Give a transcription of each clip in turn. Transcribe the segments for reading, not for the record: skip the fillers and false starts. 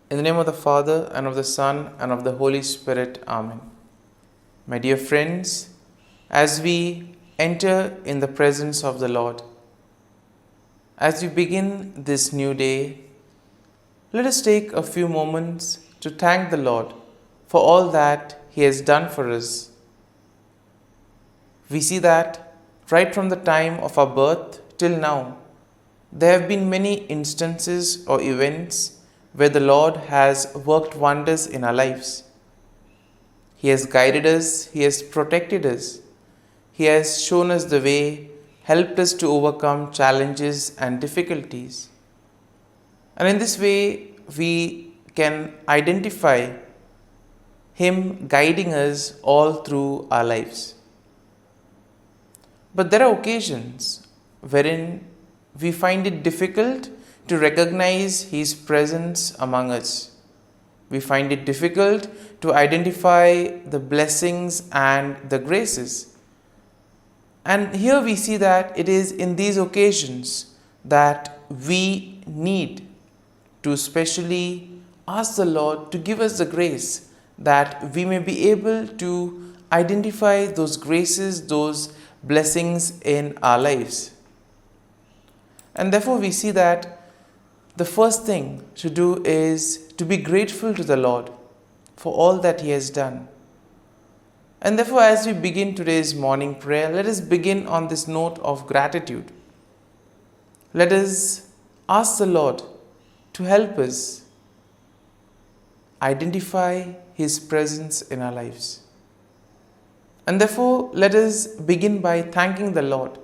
In the name of the Father, and of the Son, and of the Holy Spirit. Amen. My dear friends, as we enter in the presence of the Lord, as we begin this new day, let us take a few moments to thank the Lord for all that He has done for us. We see that right from the time of our birth till now, there have been many instances or events where the Lord has worked wonders in our lives. He has guided us, He has protected us, He has shown us the way, helped us to overcome challenges and difficulties. And in this way, we can identify Him guiding us all through our lives. But there are occasions wherein we find it difficult to recognize His presence among us. We find it difficult to identify the blessings and the graces. And here we see that it is in these occasions that we need to specially ask the Lord to give us the grace that we may be able to identify those graces, those blessings in our lives. And therefore we see that the first thing to do is to be grateful to the Lord for all that He has done. And therefore, as we begin today's morning prayer, let us begin on this note of gratitude. Let us ask the Lord to help us identify His presence in our lives. And therefore, let us begin by thanking the Lord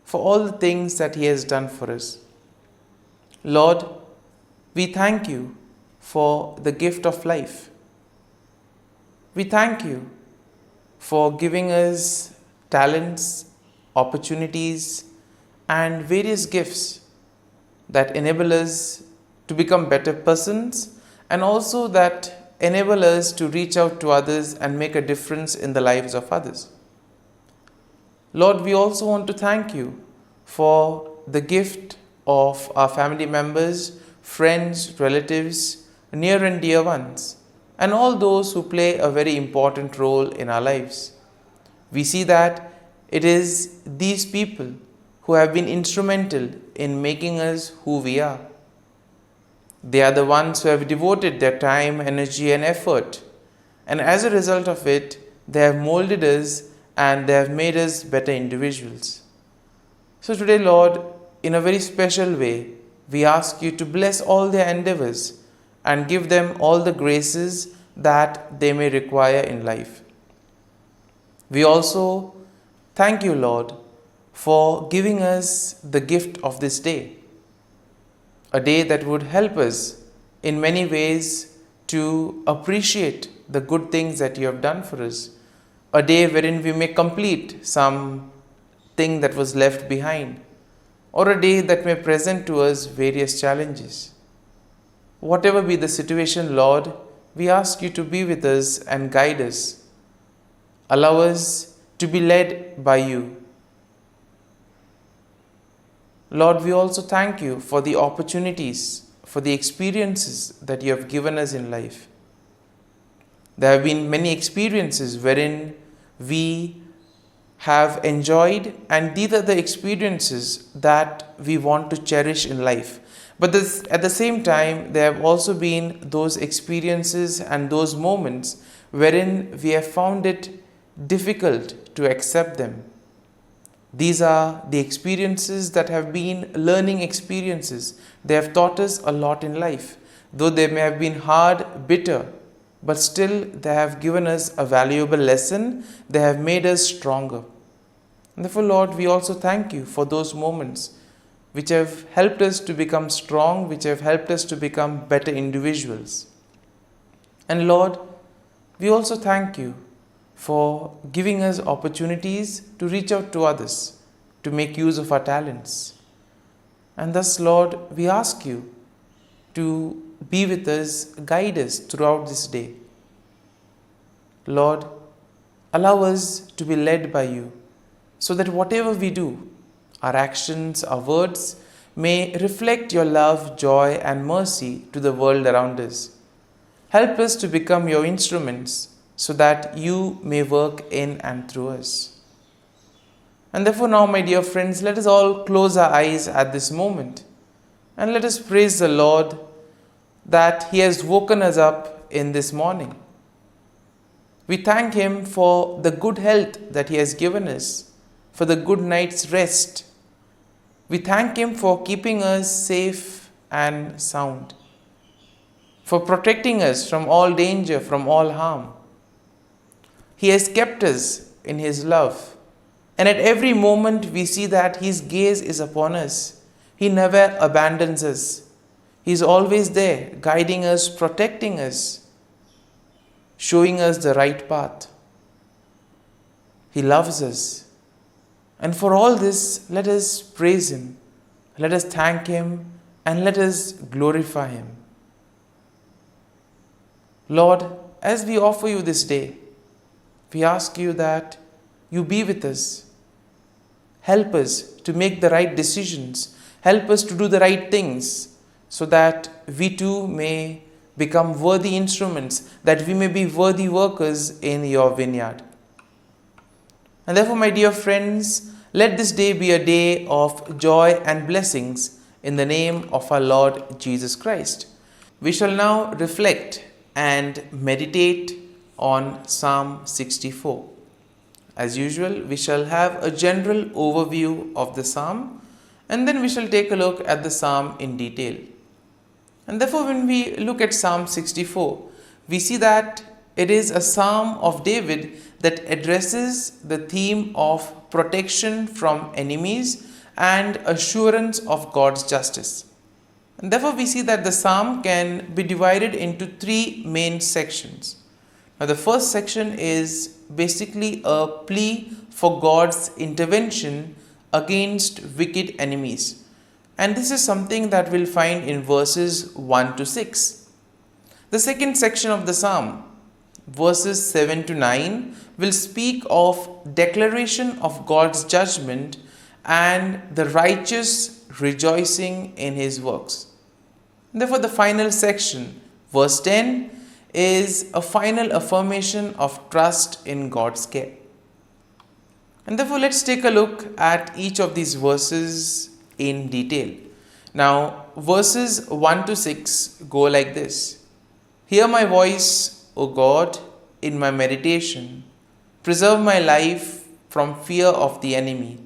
for all the things that He has done for us. Lord, we thank You for the gift of life. We thank You for giving us talents, opportunities, and various gifts that enable us to become better persons and also that enable us to reach out to others and make a difference in the lives of others. Lord, we also want to thank You for the gift of our family members, friends, relatives, near and dear ones, and all those who play a very important role in our lives. We see that it is these people who have been instrumental in making us who we are. They are the ones who have devoted their time, energy, and effort, and as a result of it, they have molded us and they have made us better individuals. So today, Lord, in a very special way, we ask You to bless all their endeavors and give them all the graces that they may require in life. We also thank You, Lord, for giving us the gift of this day, a day that would help us in many ways to appreciate the good things that You have done for us, a day wherein we may complete some thing that was left behind, or a day that may present to us various challenges. Whatever be the situation, Lord, we ask You to be with us and guide us. Allow us to be led by You. Lord, we also thank You for the opportunities, for the experiences that You have given us in life. There have been many experiences wherein we have enjoyed, and these are the experiences that we want to cherish in life. But at the same time, there have also been those experiences and those moments wherein we have found it difficult to accept them. These are the experiences that have been learning experiences. They have taught us a lot in life. Though they may have been hard, bitter, but still they have given us a valuable lesson. They have made us stronger. And therefore, Lord, we also thank You for those moments which have helped us to become strong, which have helped us to become better individuals. And Lord, we also thank You for giving us opportunities to reach out to others, to make use of our talents. And thus, Lord, we ask You to be with us, guide us throughout this day. Lord, allow us to be led by You, so that whatever we do, our actions, our words, may reflect your love, joy, and mercy to the world around us. Help us to become your instruments so that you may work in and through us. And therefore now, my dear friends, let us all close our eyes at this moment and let us praise the Lord that He has woken us up in this morning. We thank Him for the good health that He has given us, for the good night's rest. We thank Him for keeping us safe and sound, for protecting us from all danger, from all harm. He has kept us in His love. And at every moment we see that His gaze is upon us. He never abandons us. He is always there, guiding us, protecting us, showing us the right path. He loves us. And for all this, let us praise Him. Let us thank Him and let us glorify Him. Lord, as we offer You this day, we ask You that You be with us. Help us to make the right decisions. Help us to do the right things so that we too may become worthy instruments, that we may be worthy workers in Your vineyard. And therefore, my dear friends, let this day be a day of joy and blessings in the name of our Lord Jesus Christ. We shall now reflect and meditate on Psalm 64. As usual, we shall have a general overview of the psalm and then we shall take a look at the psalm in detail. And therefore, when we look at Psalm 64, we see that it is a psalm of David that addresses the theme of protection from enemies and assurance of God's justice. And therefore, we see that the psalm can be divided into three main sections. Now, the first section is basically a plea for God's intervention against wicked enemies. And this is something that we'll find in verses 1 to 6. The second section of the psalm, verses 7 to 9, will speak of declaration of God's judgment and the righteous rejoicing in His works. Therefore, the final section, verse 10, is a final affirmation of trust in God's care. And therefore, let's take a look at each of these verses in detail. Now, verses 1 to 6 go like this. Hear my voice, O God, in my meditation. Preserve my life from fear of the enemy.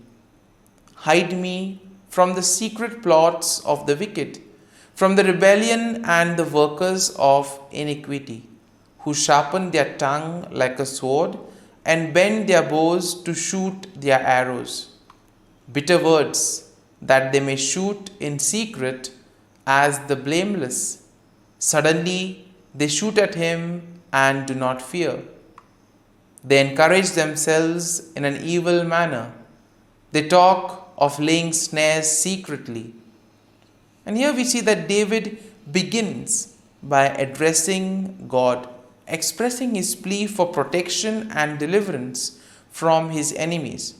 Hide me from the secret plots of the wicked, from the rebellion and the workers of iniquity, who sharpen their tongue like a sword and bend their bows to shoot their arrows. Bitter words that they may shoot in secret as the blameless. Suddenly they shoot at him and do not fear. They encourage themselves in an evil manner. They talk of laying snares secretly. And here we see that David begins by addressing God, expressing his plea for protection and deliverance from his enemies.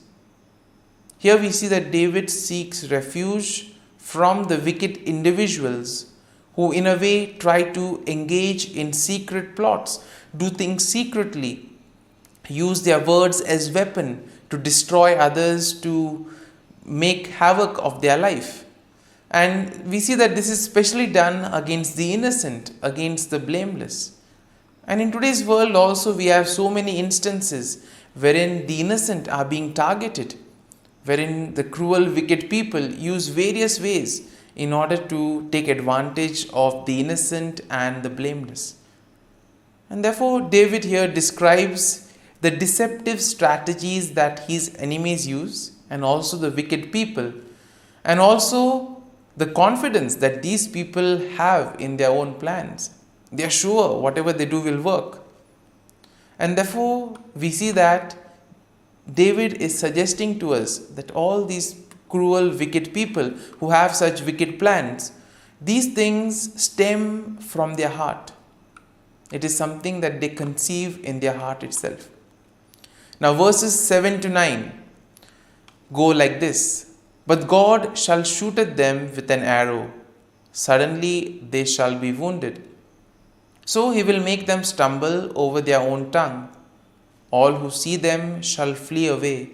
Here we see that David seeks refuge from the wicked individuals who in a way try to engage in secret plots, do things secretly, use their words as weapon to destroy others, to make havoc of their life. And we see that this is especially done against the innocent, against the blameless. And in today's world also we have so many instances wherein the innocent are being targeted, wherein the cruel, wicked people use various ways in order to take advantage of the innocent and the blameless. And therefore, David here describes the deceptive strategies that his enemies use and also the wicked people, and also the confidence that these people have in their own plans. They are sure whatever they do will work. And therefore, we see that David is suggesting to us that all these cruel, wicked people who have such wicked plans, these things stem from their heart. It is something that they conceive in their heart itself. Now, verses 7 to 9 go like this. But God shall shoot at them with an arrow. Suddenly they shall be wounded. So he will make them stumble over their own tongue. All who see them shall flee away.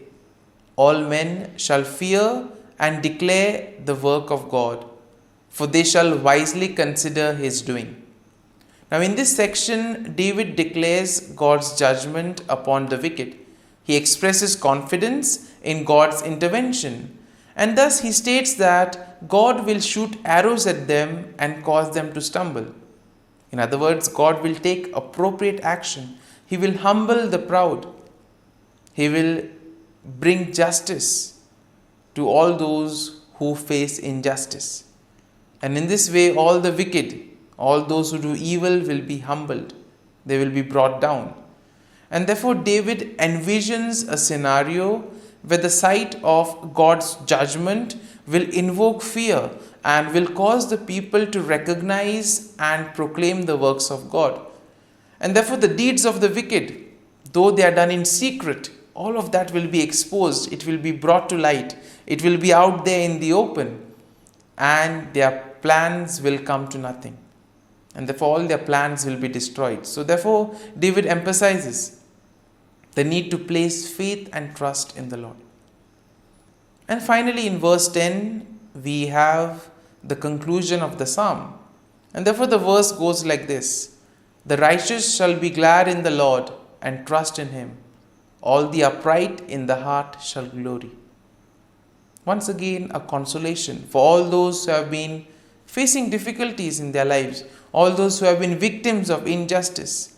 All men shall fear and declare the work of God, for they shall wisely consider his doing. Now, in this section, David declares God's judgment upon the wicked. He expresses confidence in God's intervention, and thus he states that God will shoot arrows at them and cause them to stumble. In other words, God will take appropriate action. He will humble the proud. He will bring justice to all those who face injustice. And in this way, all the wicked, all those who do evil will be humbled. They will be brought down. And therefore, David envisions a scenario where the sight of God's judgment will invoke fear and will cause the people to recognize and proclaim the works of God. And therefore, the deeds of the wicked, though they are done in secret, all of that will be exposed. It will be brought to light. It will be out there in the open. And their plans will come to nothing. And therefore, all their plans will be destroyed. So therefore, David emphasizes the need to place faith and trust in the Lord. And finally, in verse 10, we have the conclusion of the psalm. And therefore, the verse goes like this: The righteous shall be glad in the Lord and trust in him. All the upright in the heart shall glory. Once again, a consolation for all those who have been facing difficulties in their lives, all those who have been victims of injustice.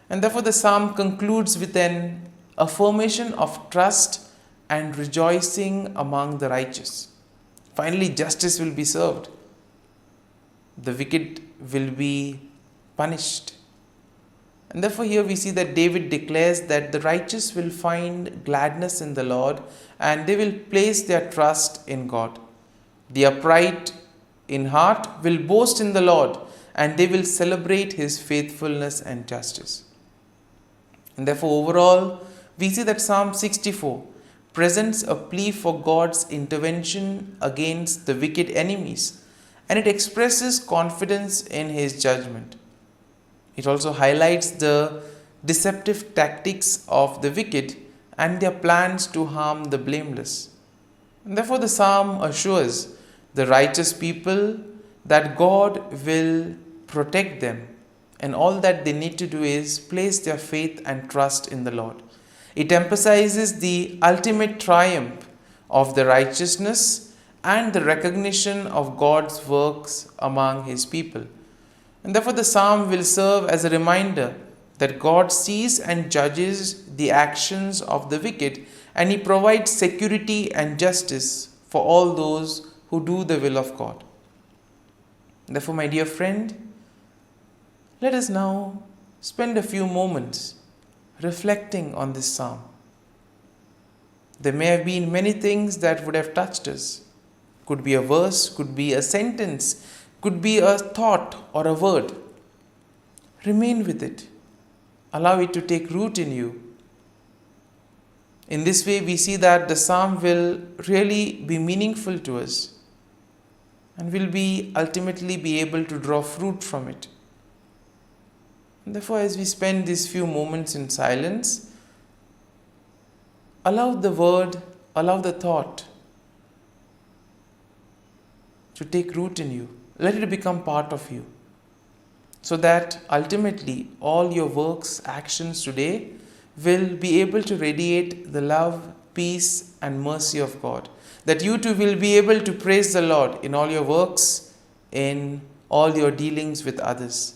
And therefore, the psalm concludes with an affirmation of trust and rejoicing among the righteous. Finally, justice will be served. The wicked will be punished. And therefore, here we see that David declares that the righteous will find gladness in the Lord and they will place their trust in God. The upright in heart will boast in the Lord and they will celebrate his faithfulness and justice. And therefore, overall, we see that Psalm 64 presents a plea for God's intervention against the wicked enemies, and it expresses confidence in his judgment. It also highlights the deceptive tactics of the wicked and their plans to harm the blameless. And therefore, the psalm assures the righteous people that God will protect them, and all that they need to do is place their faith and trust in the Lord. It emphasizes the ultimate triumph of the righteousness and the recognition of God's works among his people. And therefore, the psalm will serve as a reminder that God sees and judges the actions of the wicked, and he provides security and justice for all those who do the will of God. Therefore, my dear friend, let us now spend a few moments reflecting on this psalm. There may have been many things that would have touched us. Could be a verse, could be a sentence, could be a thought or a word. Remain with it. Allow it to take root in you. In this way, we see that the psalm will really be meaningful to us and will be ultimately be able to draw fruit from it. And therefore, as we spend these few moments in silence, allow the word, allow the thought to take root in you. Let it become part of you, so that ultimately all your works, actions today will be able to radiate the love, peace and mercy of God. That you too will be able to praise the Lord in all your works, in all your dealings with others.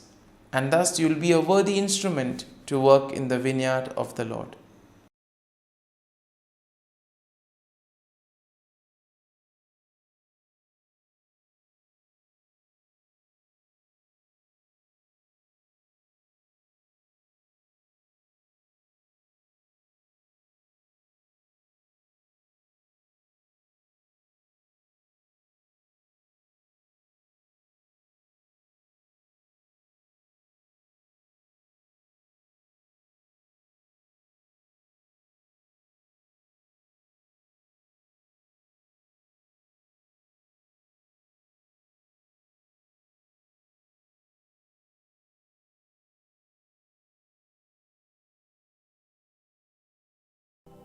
And thus you will be a worthy instrument to work in the vineyard of the Lord.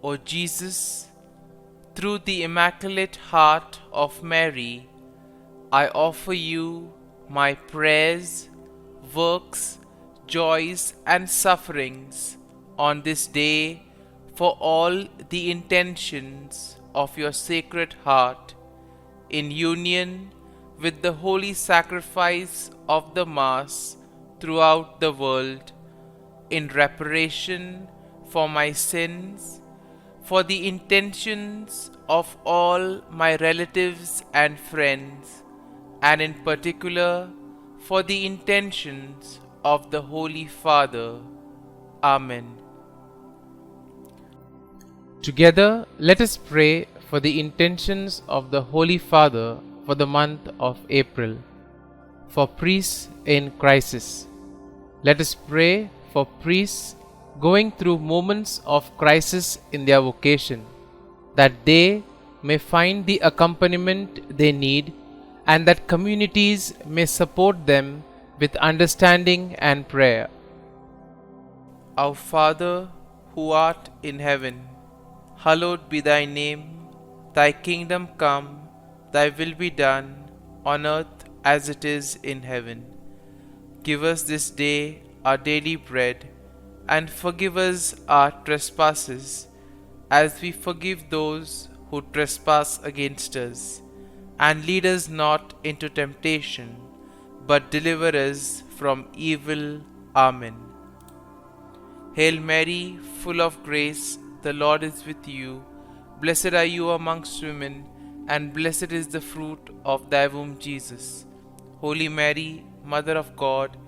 O Jesus, through the Immaculate Heart of Mary, I offer you my prayers, works, joys, and sufferings on this day for all the intentions of your Sacred Heart, in union with the holy sacrifice of the Mass throughout the world, in reparation for my sins, for the intentions of all my relatives and friends, and in particular for the intentions of the Holy Father. Amen. Together, let us pray for the intentions of the Holy Father for the month of April. For priests in crisis. Let us pray for priests going through moments of crisis in their vocation, that they may find the accompaniment they need, and that communities may support them with understanding and prayer. Our Father, who art in heaven, hallowed be thy name. Thy kingdom come, thy will be done, on earth as it is in heaven. Give us this day our daily bread, and forgive us our trespasses, as we forgive those who trespass against us. And lead us not into temptation, but deliver us from evil. Amen. Hail Mary, full of grace, the Lord is with you. Blessed are you amongst women, and blessed is the fruit of thy womb, Jesus. Holy Mary, Mother of God,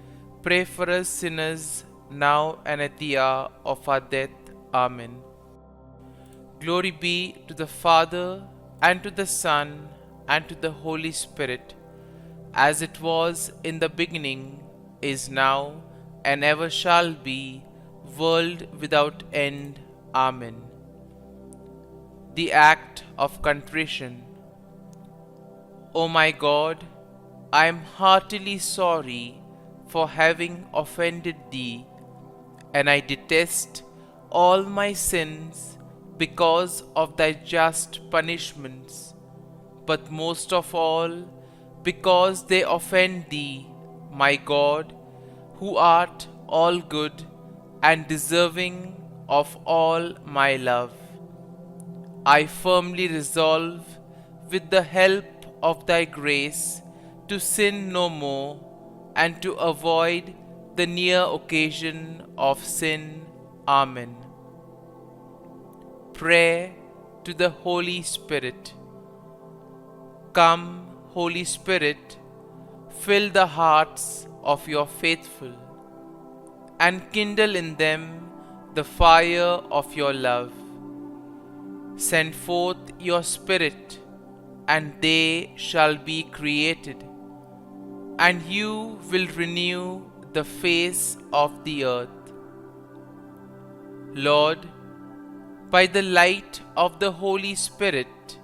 pray for us sinners, now and at the hour of our death. Amen. Glory be to the Father, and to the Son, and to the Holy Spirit, as it was in the beginning, is now, and ever shall be, world without end. Amen. The Act of Contrition. O my God, I am heartily sorry for having offended Thee, and I detest all my sins because of Thy just punishments, but most of all because they offend Thee, my God, who art all good and deserving of all my love. I firmly resolve, with the help of Thy grace, to sin no more, and to avoid the near occasion of sin. Amen. Prayer to the Holy Spirit. Come, Holy Spirit, fill the hearts of your faithful, and kindle in them the fire of your love. Send forth your Spirit, and they shall be created, and you will renew the face of the earth. Lord, by the light of the Holy Spirit,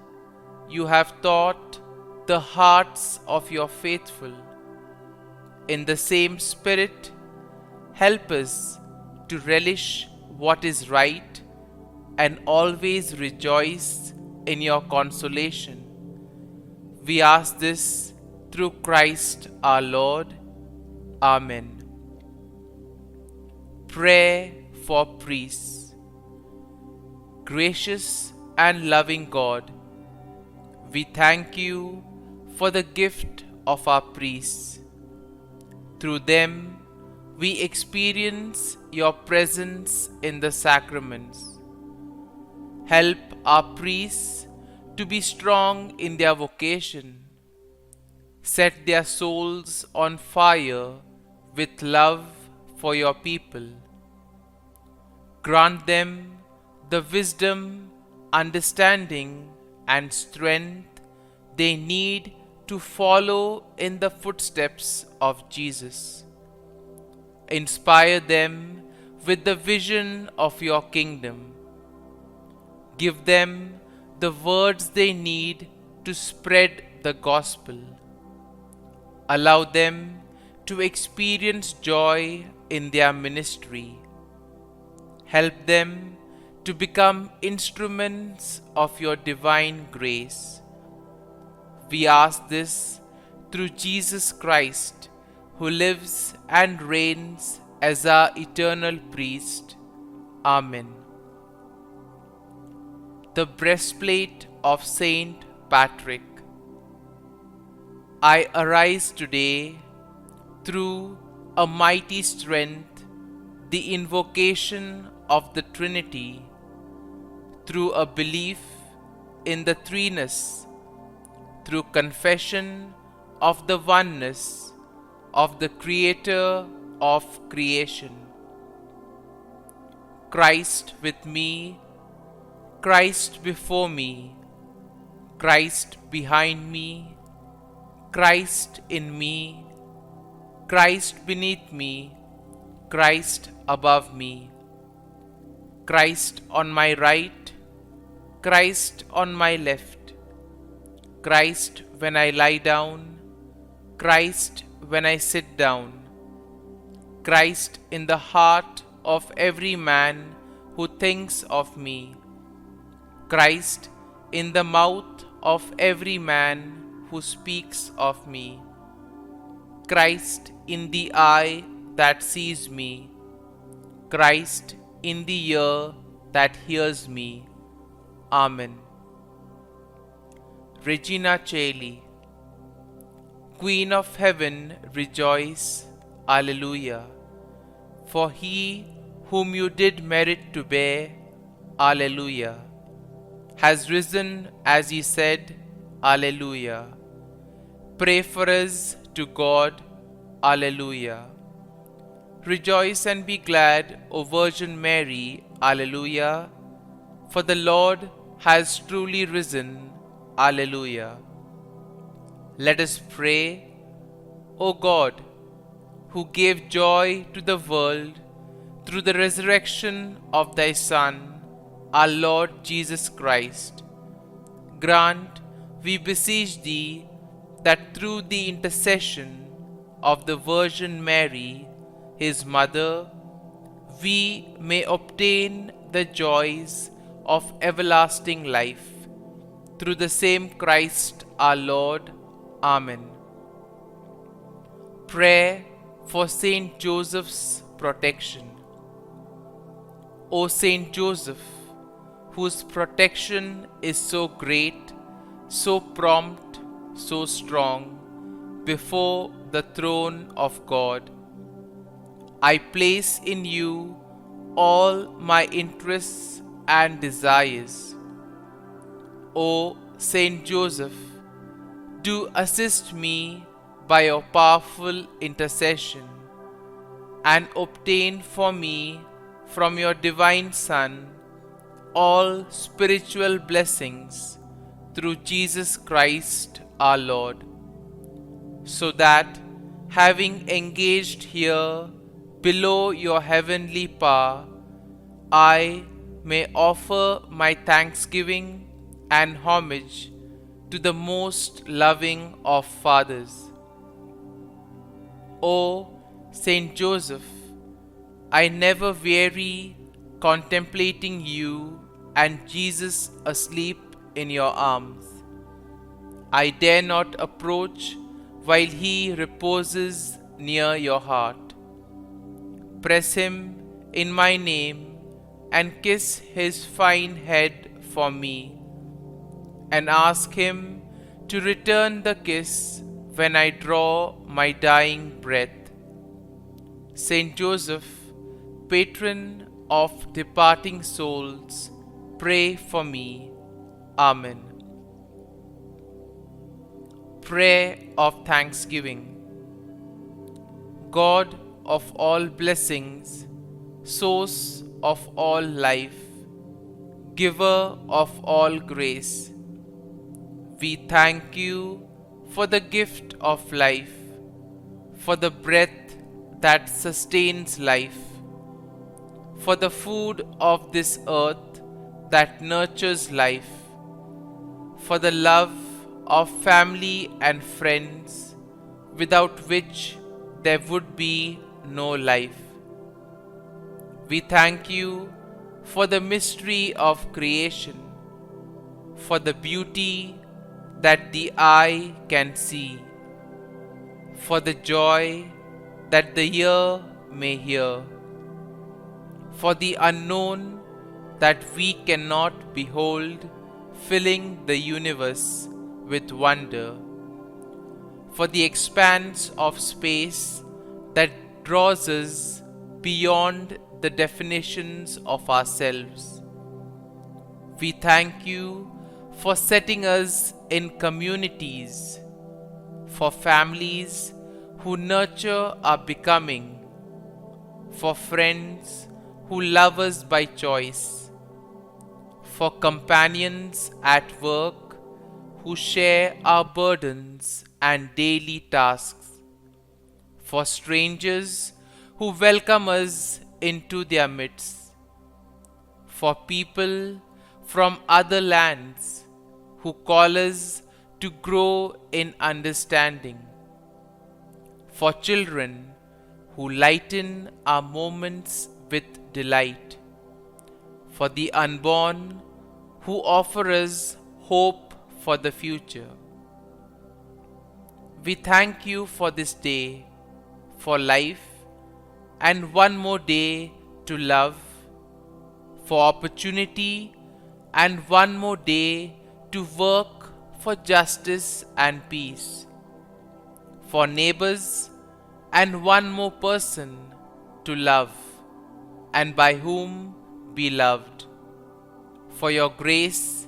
you have taught the hearts of your faithful. In the same Spirit, help us to relish what is right and always rejoice in your consolation. We ask this through Christ our Lord. Amen. Prayer for priests. Gracious and loving God, we thank you for the gift of our priests. Through them, we experience your presence in the sacraments. Help our priests to be strong in their vocation. Set their souls on fire with love for your people. Grant them the wisdom, understanding, and strength they need to follow in the footsteps of Jesus. Inspire them with the vision of your kingdom. Give them the words they need to spread the gospel. Allow them to experience joy in their ministry. Help them to become instruments of your divine grace. We ask this through Jesus Christ, who lives and reigns as our eternal priest. Amen. The breastplate of Saint Patrick. I arise today through a mighty strength, the invocation of the Trinity, through a belief in the threeness, through confession of the oneness of the Creator of creation. Christ with me, Christ before me, Christ behind me, Christ in me, Christ beneath me, Christ above me, Christ on my right, Christ on my left, Christ when I lie down, Christ when I sit down, Christ in the heart of every man who thinks of me, Christ in the mouth of every man who speaks of me, Christ in the eye that sees me, Christ in the ear that hears me. Amen. Regina Caeli. Queen of Heaven, rejoice. Alleluia. For he whom you did merit to bear, Alleluia, has risen as he said, Alleluia. Pray for us to God, Alleluia. Rejoice and be glad, O Virgin Mary, Alleluia, for the Lord has truly risen, Alleluia. Let us pray. O God, who gave joy to the world through the resurrection of thy Son, our Lord Jesus Christ, grant, we beseech thee, that through the intercession of the Virgin Mary, his mother, we may obtain the joys of everlasting life. Through the same Christ our Lord. Amen. Prayer for Saint Joseph's protection. O Saint Joseph, whose protection is so great, so prompt, so strong, before the throne of God, I place in you all my interests and desires. O Saint Joseph, do assist me by your powerful intercession, and obtain for me from your divine Son all spiritual blessings through Jesus Christ our Lord, so that, having engaged here below your heavenly power, I may offer my thanksgiving and homage to the most loving of fathers. O Saint Joseph, I never weary contemplating you and Jesus asleep in your arms. I dare not approach while he reposes near your heart. Press him in my name and kiss his fine head for me, and ask him to return the kiss when I draw my dying breath. Saint Joseph, patron of departing souls, pray for me. Amen. Prayer of Thanksgiving. God of all blessings, source of all life, giver of all grace, we thank you for the gift of life, for the breath that sustains life, for the food of this earth that nurtures life, for the love of family and friends, without which there would be no life. We thank you for the mystery of creation, for the beauty that the eye can see, for the joy that the ear may hear, for the unknown that we cannot behold, filling the universe with wonder, for the expanse of space that draws us beyond the definitions of ourselves. We thank you for setting us in communities, for families who nurture our becoming, for friends who love us by choice, for companions at work who share our burdens and daily tasks, for strangers who welcome us into their midst, for people from other lands who call us to grow in understanding, for children who lighten our moments with delight, for the unborn who offer us hope for the future. We thank you for this day, for life, and one more day to love, for opportunity, and one more day to work for justice and peace, for neighbors, and one more person to love, and by whom be loved, for your grace,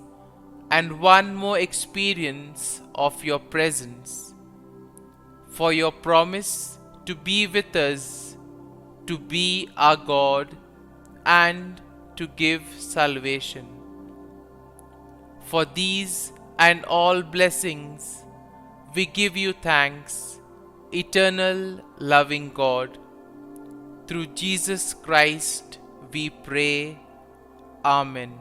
and one more experience of your presence, for your promise to be with us, to be our God, and to give salvation. For these and all blessings, we give you thanks, eternal loving God. Through Jesus Christ we pray. Amen.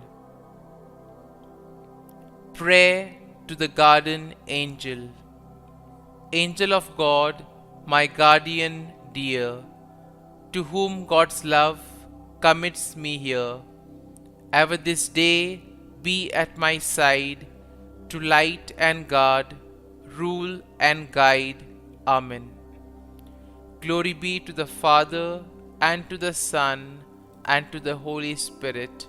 Prayer to the Guardian Angel. Angel of God, my guardian dear, to whom God's love commits me here, ever this day be at my side, to light and guard, rule and guide. Amen. Glory be to the Father, and to the Son, and to the Holy Spirit,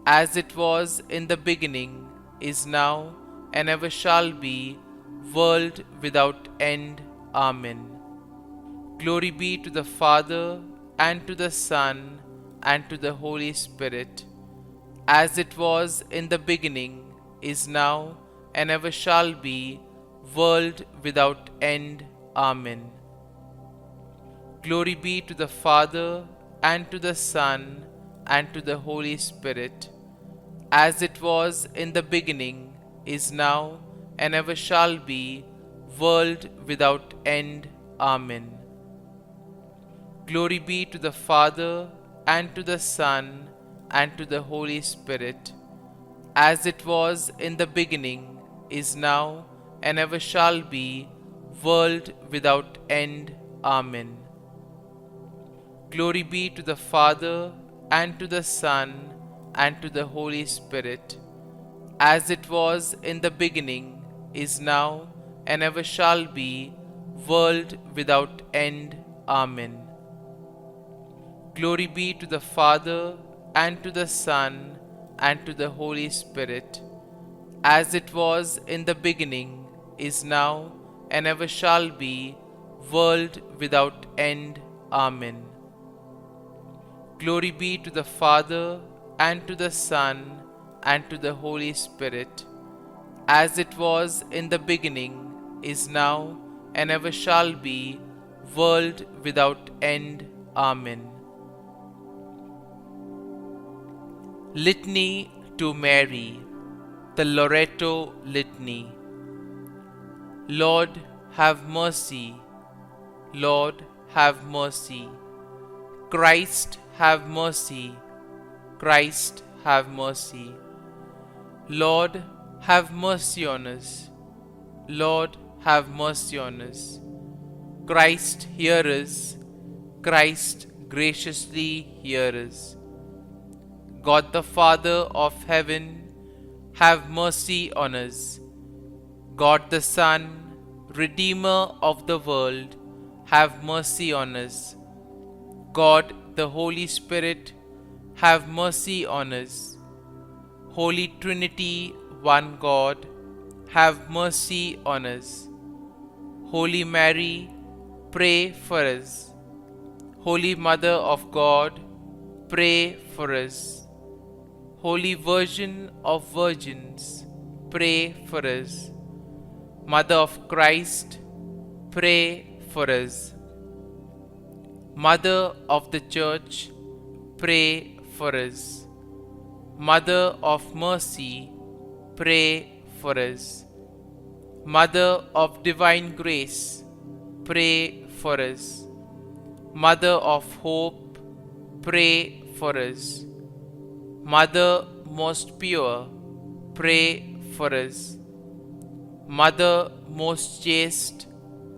as it was in the beginning, is now, and ever shall be, world without end. Amen. Glory be to the Father, and to the Son, and to the Holy Spirit, as it was in the beginning, is now, and ever shall be, world without end. Amen. Glory be to the Father, and to the Son, and to the Holy Spirit, as it was in the beginning, is now, and ever shall be, world without end. Amen. Glory be to the Father, and to the Son, and to the Holy Spirit, as it was in the beginning, is now, and ever shall be, world without end. Amen. Glory be to the Father, and to the Son, and to the Holy Spirit, as it was in the beginning, is now, and ever shall be, world without end. Amen. Glory be to the Father, and to the Son, and to the Holy Spirit, as it was in the beginning, is now, and ever shall be, world without end. Amen. Glory be to the Father, and to the Son, and to the Holy Spirit, as it was in the beginning, is now, and ever shall be, world without end. Amen. Litany to Mary, the Loreto Litany. Lord, have mercy. Lord, have mercy. Christ, have mercy. Christ, have mercy. Lord, have mercy on us. Lord, have mercy on us. Christ, hear us. Christ, graciously hear us. God the Father of heaven, have mercy on us. God the Son, Redeemer of the world, have mercy on us. God the Holy Spirit, have mercy on us. Holy Trinity, one God, have mercy on us. Holy Mary, pray for us. Holy Mother of God, pray for us. Holy Virgin of Virgins, pray for us. Mother of Christ, pray for us. Mother of the Church, pray for us. Mother of Mercy, pray for us. Mother of Divine Grace, pray for us. Mother of Hope, pray for us. Mother most pure, pray for us. Mother most chaste,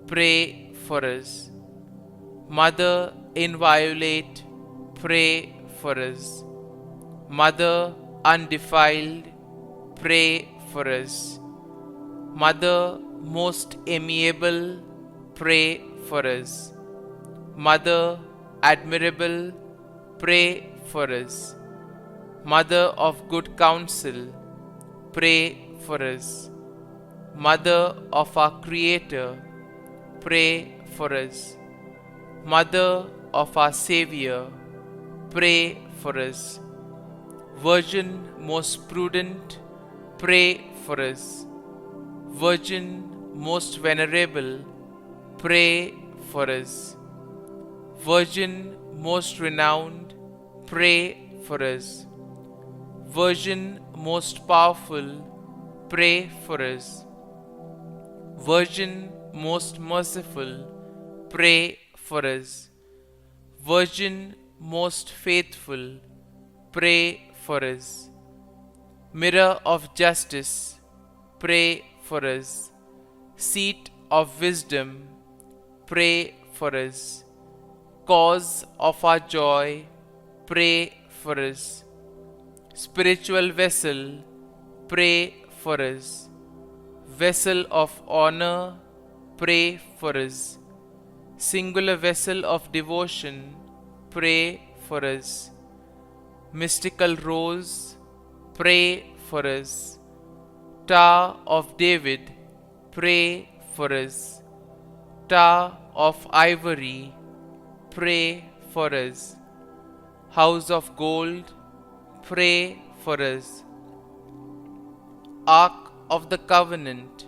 pray for us. Mother inviolate, pray for us. Mother undefiled, pray for us. Mother most amiable, pray for us. Mother admirable, pray for us. Mother of good counsel, pray for us. Mother of our Creator, pray for us. Mother of our Savior, pray for us. Virgin most prudent, pray for us. Virgin most venerable, pray for us. Virgin most renowned, pray for us. Virgin most powerful, pray for us. Virgin most merciful, pray for us. Virgin most faithful, pray for us. Mirror of justice, pray for us. Seat of wisdom, pray for us. Cause of our joy, pray for us. Spiritual vessel, pray for us. Vessel of honor, pray for us. Singular vessel of devotion, pray for us. Mystical rose, pray for us. Tower of David, pray for us. Tower of ivory, pray for us. House of gold, pray for us. Ark of the Covenant,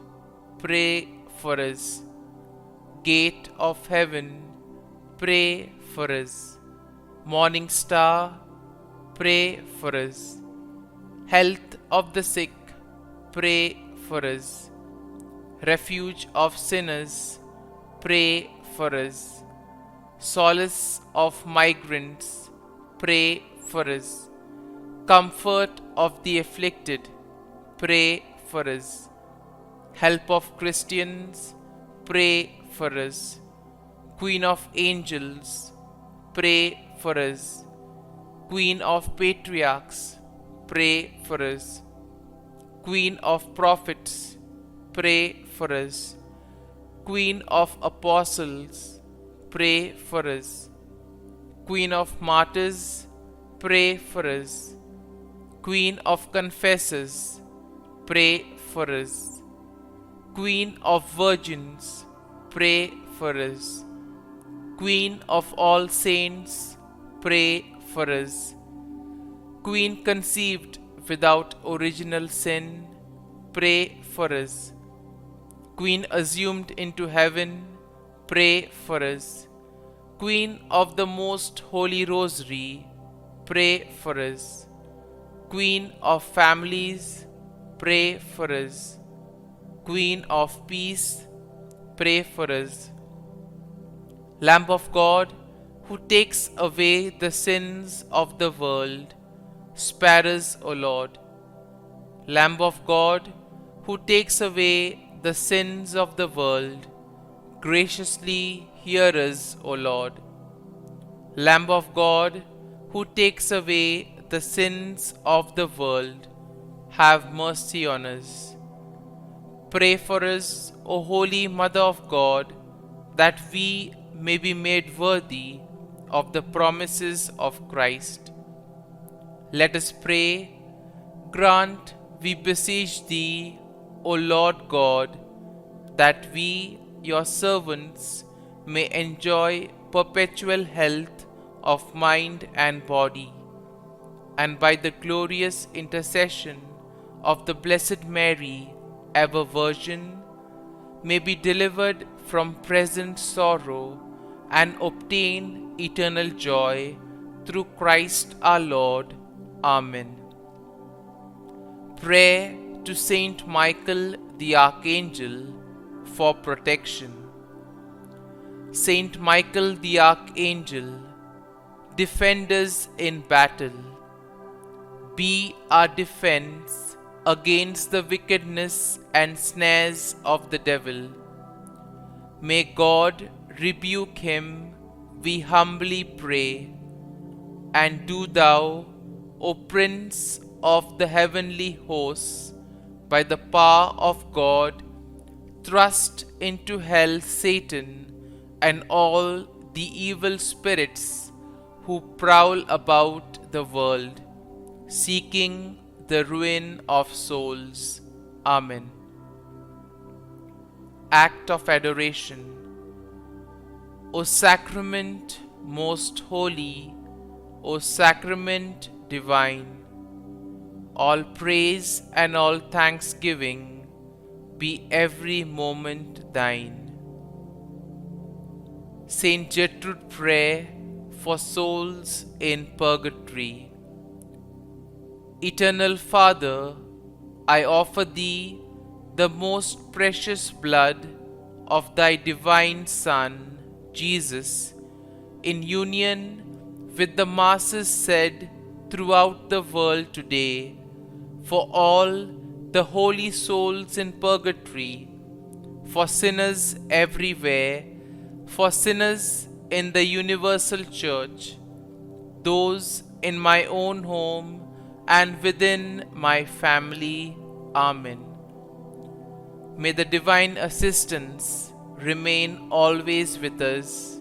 pray for us. Gate of heaven, pray for us. Morning star, pray for us. Health of the sick, pray for us. Refuge of sinners, pray for us. Solace of migrants, pray for us. Comfort of the afflicted, pray for us. Help of Christians, pray for us. Queen of angels, pray for us. Queen of patriarchs, pray for us. Queen of prophets, pray for us. Queen of apostles, pray for us. Queen of martyrs, pray for us. Queen of confessors, pray for us. Queen of virgins, pray for us. Queen of all saints, pray for us. Queen conceived without original sin, pray for us. Queen assumed into heaven, pray for us. Queen of the most holy rosary, pray for us. Queen of families, pray for us. Queen of peace, pray for us. Lamb of God, who takes away the sins of the world, spare us, O Lord. Lamb of God, who takes away the sins of the world, graciously hear us, O Lord. Lamb of God, who takes away the sins of the world, have mercy on us. Pray for us, O Holy Mother of God, that we may be made worthy of the promises of Christ. Let us pray. Grant, we beseech Thee, O Lord God, that we, Your servants, may enjoy perpetual health of mind and body, and by the glorious intercession of the Blessed Mary, ever Virgin, may be delivered from present sorrow and obtain eternal joy through Christ our Lord. Amen. Prayer to Saint Michael the Archangel for protection. Saint Michael the Archangel, defend us in battle. Be our defense against the wickedness and snares of the devil. May God rebuke him, we humbly pray. And do Thou, O Prince of the heavenly hosts, by the power of God, thrust into hell Satan and all the evil spirits who prowl about the world, seeking the ruin of souls. Amen. Act of Adoration. O Sacrament most holy, O Sacrament divine, all praise and all thanksgiving be every moment Thine. Saint Gertrude Prayer for souls in purgatory. Eternal Father, I offer Thee the most precious blood of Thy divine Son, Jesus, in union with the masses said throughout the world today, for all the holy souls in purgatory, for sinners everywhere, for sinners in the universal church, those in my own home and within my family. Amen. May the divine assistance remain always with us,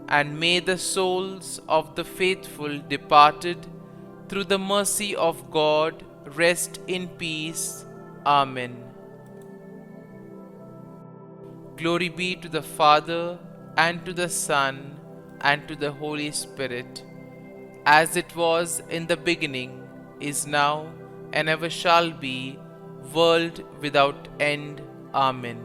and may the souls of the faithful departed through the mercy of God rest in peace. Amen. Glory be to the Father, and to the Son, and to the Holy Spirit, as it was in the beginning, is now, and ever shall be, world without end. Amen.